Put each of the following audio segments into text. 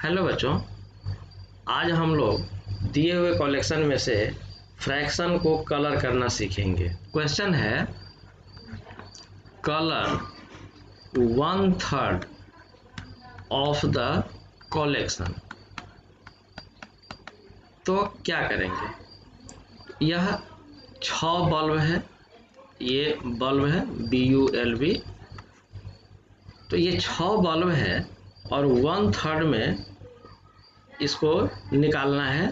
Hello बच्चों, आज हम लोग दिए हुए कलेक्शन में से फ्रैक्शन को कलर करना सीखेंगे। क्वेश्चन है कलर 1/3 ऑफ द कलेक्शन। तो क्या करेंगे? यह 6 बल्ब है, ये बल्ब है BULB। तो ये 6 बल्ब है और 1/3 में इसको निकालना है।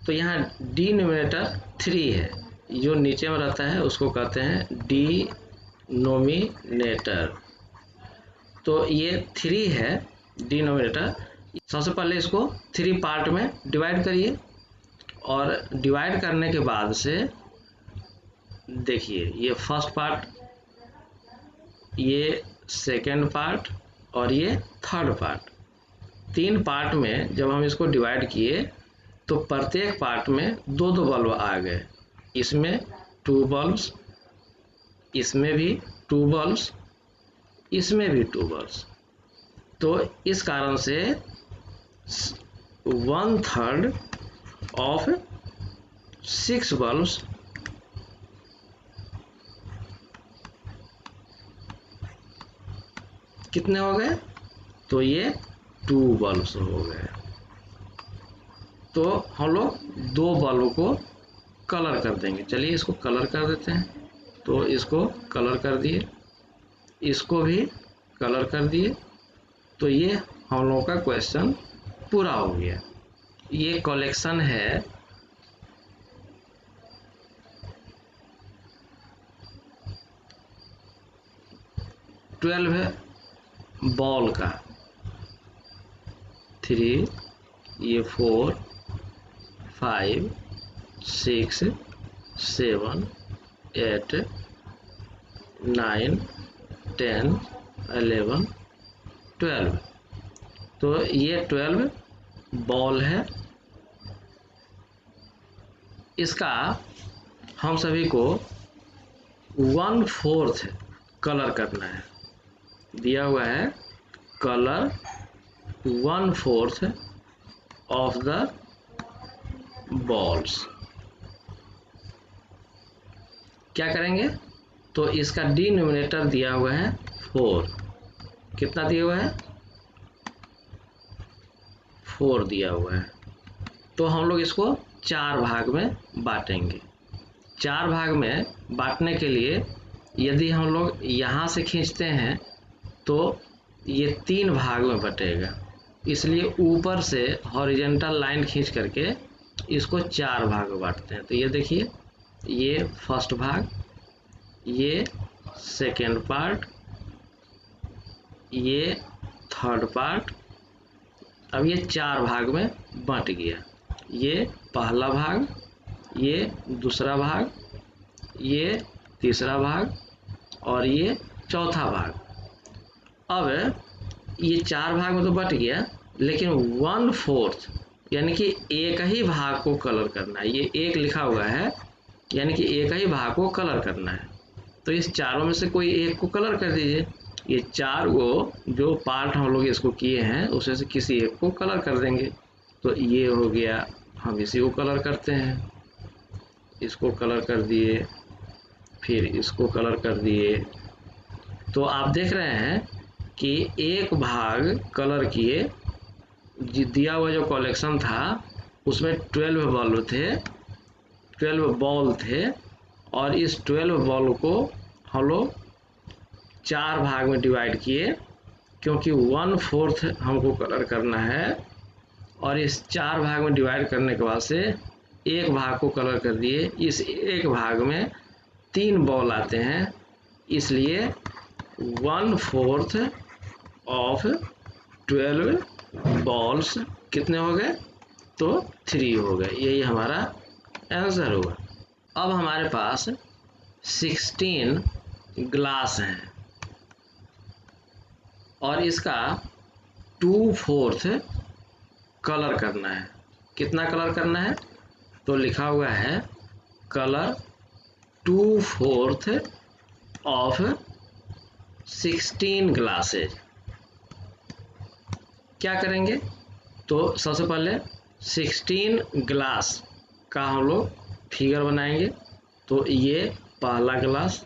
तो यहाँ डिनोमिनेटर 3 है, जो नीचे में रहता है उसको कहते हैं डिनोमिनेटर। तो ये 3 है डिनोमिनेटर। सबसे पहले इसको 3 पार्ट में डिवाइड करिए और डिवाइड करने के बाद से देखिए, ये फर्स्ट पार्ट, ये सेकेंड पार्ट और ये थर्ड पार्ट। 3 पार्ट में जब हम इसको डिवाइड किए तो प्रत्येक पार्ट में 2-2 बल्ब आ गए। इसमें 2 बल्ब्स, इसमें भी 2 बल्ब्स, इसमें भी 2 बल्ब्स। तो इस कारण से 1/3 ऑफ 6 बल्ब्स कितने हो गए? तो ये 2 बल्ब्स हो गए। तो हम लोग 2 बल्ब को कलर कर देंगे। चलिए इसको कलर कर देते हैं। तो इसको कलर कर दिए, इसको भी कलर कर दिए। तो ये हम लोगों का क्वेश्चन पूरा हो गया। ये कलेक्शन है ट्वेल्व बॉल का। 3, ये 4, 5, 6, 7, 8, 9, 10, 11, 12। तो ये 12 बॉल है। इसका हम सभी को 1/4 कलर करना है। दिया हुआ है कलर 1/4 ऑफ द बॉल्स। क्या करेंगे? तो इसका डिनोमिनेटर दिया हुआ है 4। कितना दिया हुआ है? 4 दिया हुआ है। तो हम लोग इसको 4 भाग में बांटेंगे। 4 भाग में बांटने के लिए यदि हम लोग यहाँ से खींचते हैं तो ये 3 भाग में बटेगा। इसलिए ऊपर से हॉरिजॉन्टल लाइन खींच करके इसको 4 भाग में बांटते हैं। तो ये देखिए, ये फर्स्ट भाग, ये सेकेंड पार्ट, ये थर्ड पार्ट। अब ये 4 भाग में बंट गया। ये पहला भाग, ये दूसरा भाग, ये तीसरा भाग और ये चौथा भाग। अब ये 4 भाग में तो बट गया, लेकिन 1/4 यानी कि एक ही भाग को कलर करना है। ये एक लिखा हुआ है, यानी कि एक ही भाग को कलर करना है। तो इस चारों में से कोई एक को कलर कर दीजिए। ये 4 को जो पार्ट हम लोग इसको किए हैं उसमें से किसी एक को कलर कर देंगे। तो ये हो गया, हम इसी को कलर करते हैं। इसको कलर कर दिए, फिर इसको कलर कर दिए। तो आप देख रहे हैं कि एक भाग कलर किए। दिया हुआ जो कलेक्शन था उसमें 12 बल्ब थे, 12 बॉल थे और इस 12 बॉल को हम लोग 4 भाग में डिवाइड किए, क्योंकि 1/4 हमको कलर करना है। और इस 4 भाग में डिवाइड करने के बाद से एक भाग को कलर कर दिए। इस एक भाग में 3 बॉल आते हैं, इसलिए 1/4 ऑफ 12 बॉल्स कितने हो गए? तो 3 हो गए। यही हमारा आंसर हुआ। अब हमारे पास 16 ग्लास हैं और इसका 2/4 कलर करना है। कितना कलर करना है? तो लिखा हुआ है कलर 2/4 ऑफ 16 ग्लासेज। क्या करेंगे? तो सबसे पहले 16 ग्लास का हम लोग फिगर बनाएंगे। तो ये पहला ग्लास,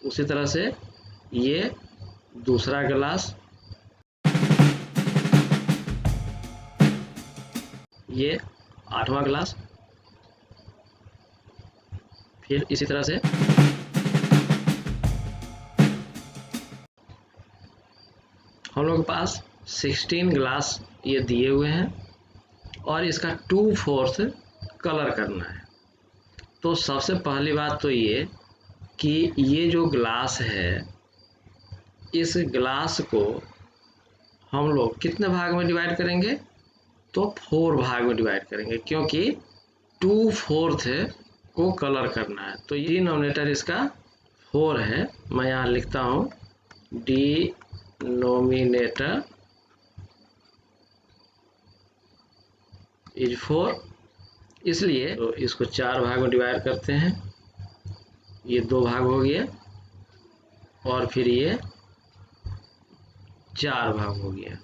उसी तरह से ये दूसरा ग्लास, ये 8वां ग्लास, फिर इसी तरह से हम लोग के पास 16 ग्लास ये दिए हुए हैं और इसका 2/4 कलर करना है। तो सबसे पहली बात तो ये कि ये जो ग्लास है, इस ग्लास को हम लोग कितने भाग में डिवाइड करेंगे? तो 4 भाग में डिवाइड करेंगे, क्योंकि 2/4 को कलर करना है। तो डिनोमिनेटर इसका 4 है। मैं यहाँ लिखता हूँ डिनोमिनेटर इज 4, इसलिए तो इसको 4 भाग में डिवाइड करते हैं। ये 2 भाग हो गया और फिर ये 4 भाग हो गया।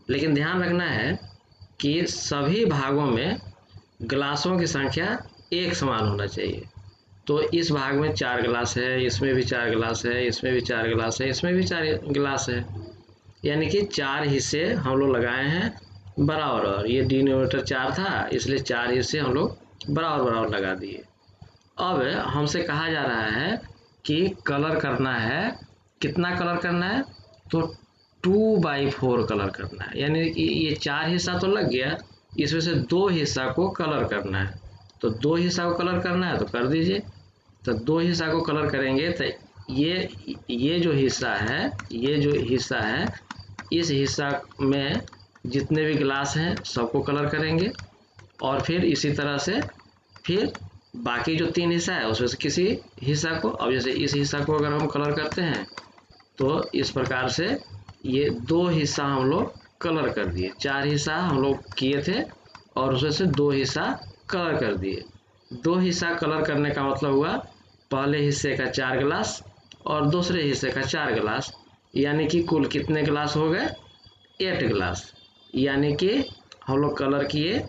लेकिन ध्यान रखना है कि सभी भागों में ग्लासों की संख्या एक समान होना चाहिए। तो इस भाग में 4 ग्लास है, इसमें भी 4 ग्लास है, इसमें भी 4 ग्लास है, इसमें भी 4 ग्लास है, यानी कि 4 हिस्से हम लोग लगाए हैं बराबर। और ये डिनोमिनेटर 4 था, इसलिए 4 हिस्से हम लोग बराबर बराबर लगा दिए। अब हमसे कहा जा रहा है कि कलर करना है। कितना कलर करना है? तो 2/4 कलर करना है, यानी कि ये 4 हिस्सा तो लग गया, इसमें से 2 हिस्सा को कलर करना है। तो 2 हिस्सा को कलर करना है तो कर दीजिए। तो 2 हिस्सा को कलर करेंगे तो ये जो हिस्सा है, ये जो हिस्सा है, इस हिस्सा में जितने भी ग्लास हैं सबको कलर करेंगे। और फिर इसी तरह से फिर बाकी जो 3 हिस्सा है उसमें से किसी हिस्सा को, अब जैसे इस हिस्सा को अगर हम कलर करते हैं तो इस प्रकार से ये 2 हिस्सा हम लोग कलर कर दिए। 4 हिस्सा हम लोग किए थे और उसमें से 2 हिस्सा कलर कर दिए। 2 हिस्सा कलर करने का मतलब हुआ पहले हिस्से का 4 ग्लास और दूसरे हिस्से का 4 ग्लास, यानी कि कुल कितने ग्लास हो गए? 8 ग्लास। यानी कि हम लोग कलर किए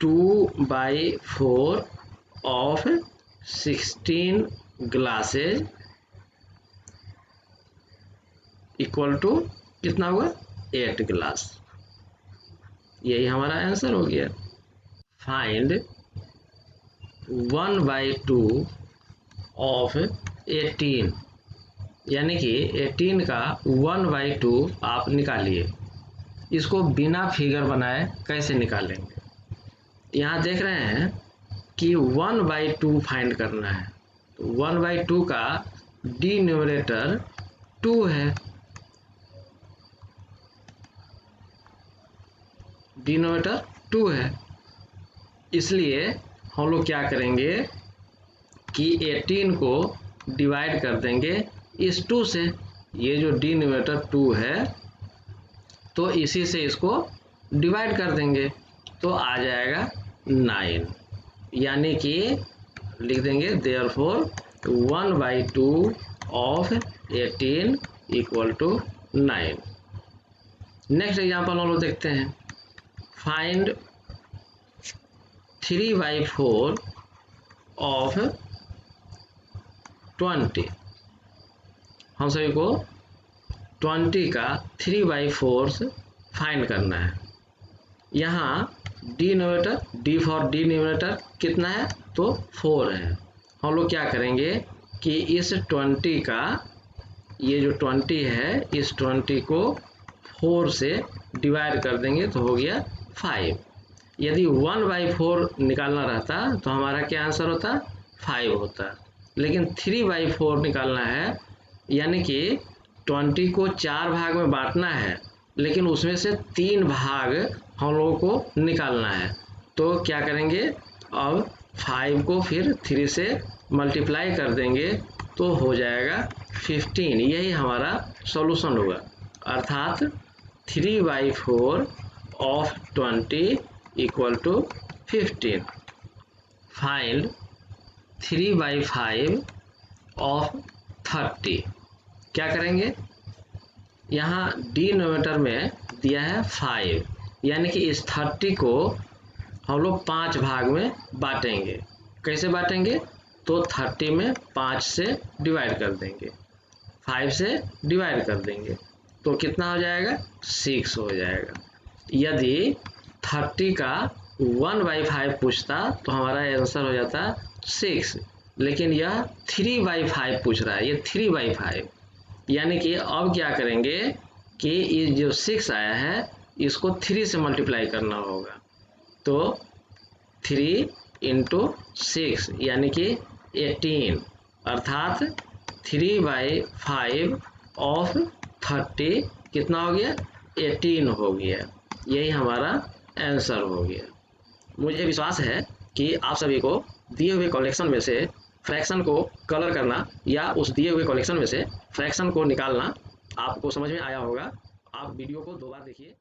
2/4 ऑफ 16 ग्लासेज इक्वल टू कितना हुआ? 8 ग्लास। यही हमारा आंसर हो गया। फाइंड 1/2 ऑफ 18, यानी कि 18 का 1/2 आप निकालिए। इसको बिना फिगर बनाए कैसे निकालेंगे? यहाँ देख रहे हैं कि 1/2 फाइंड करना है। तो 1/2 का डिनोमिनेटर 2 है, डिनोमिनेटर 2 है, इसलिए हम लोग क्या करेंगे कि 18 को डिवाइड कर देंगे इस 2 से। ये जो डिनोमिनेटर 2 है तो इसी से इसको डिवाइड कर देंगे तो आ जाएगा 9, यानी कि लिख देंगे therefore 1/2 of 18 equal to 9। Next example हम लोग देखते हैं। Find 3/4 of 20। हम सभी को 20 का 3/4 फाइंड करना है। यहाँ डिनोमिनेटर, डी फॉर डिनोमिनेटर कितना है? तो 4 है। हम लोग क्या करेंगे कि इस 20 का, ये जो 20 है, इस 20 को 4 से डिवाइड कर देंगे तो हो गया 5। यदि 1/4 निकालना रहता तो हमारा क्या आंसर होता? 5 होता। लेकिन 3/4 निकालना है, यानी कि 20 को 4 भाग में बांटना है, लेकिन उसमें से 3 भाग हम लोगों को निकालना है। तो क्या करेंगे? अब 5 को फिर 3 से मल्टीप्लाई कर देंगे तो हो जाएगा 15। यही हमारा सॉल्यूशन होगा, अर्थात 3/4 of 20 equal to 15। Find 3/5 of 30। क्या करेंगे? यहाँ डिनोमिनेटर में दिया है 5, यानी कि इस 30 को हम लोग 5 भाग में बांटेंगे। कैसे बांटेंगे? तो 30 में 5 से डिवाइड कर देंगे, 5 से डिवाइड कर देंगे तो कितना हो जाएगा? 6 हो जाएगा। यदि 30 का 1/5 पूछता तो हमारा आंसर हो जाता 6, लेकिन यह 3/5 पूछ रहा है, ये 3/5, यानी कि अब क्या करेंगे कि ये जो 6 आया है इसको 3 से मल्टीप्लाई करना होगा। तो 3 × 6 यानी कि 18, अर्थात 3/5 ऑफ 30 कितना हो गया? 18 हो गया। यही हमारा आंसर हो गया। मुझे विश्वास है कि आप सभी को दिए हुए कलेक्शन में से फ्रैक्शन को कलर करना या उस दिए हुए कलेक्शन में से फ्रैक्शन को निकालना आपको समझ में आया होगा। आप वीडियो को 2 बार देखिए।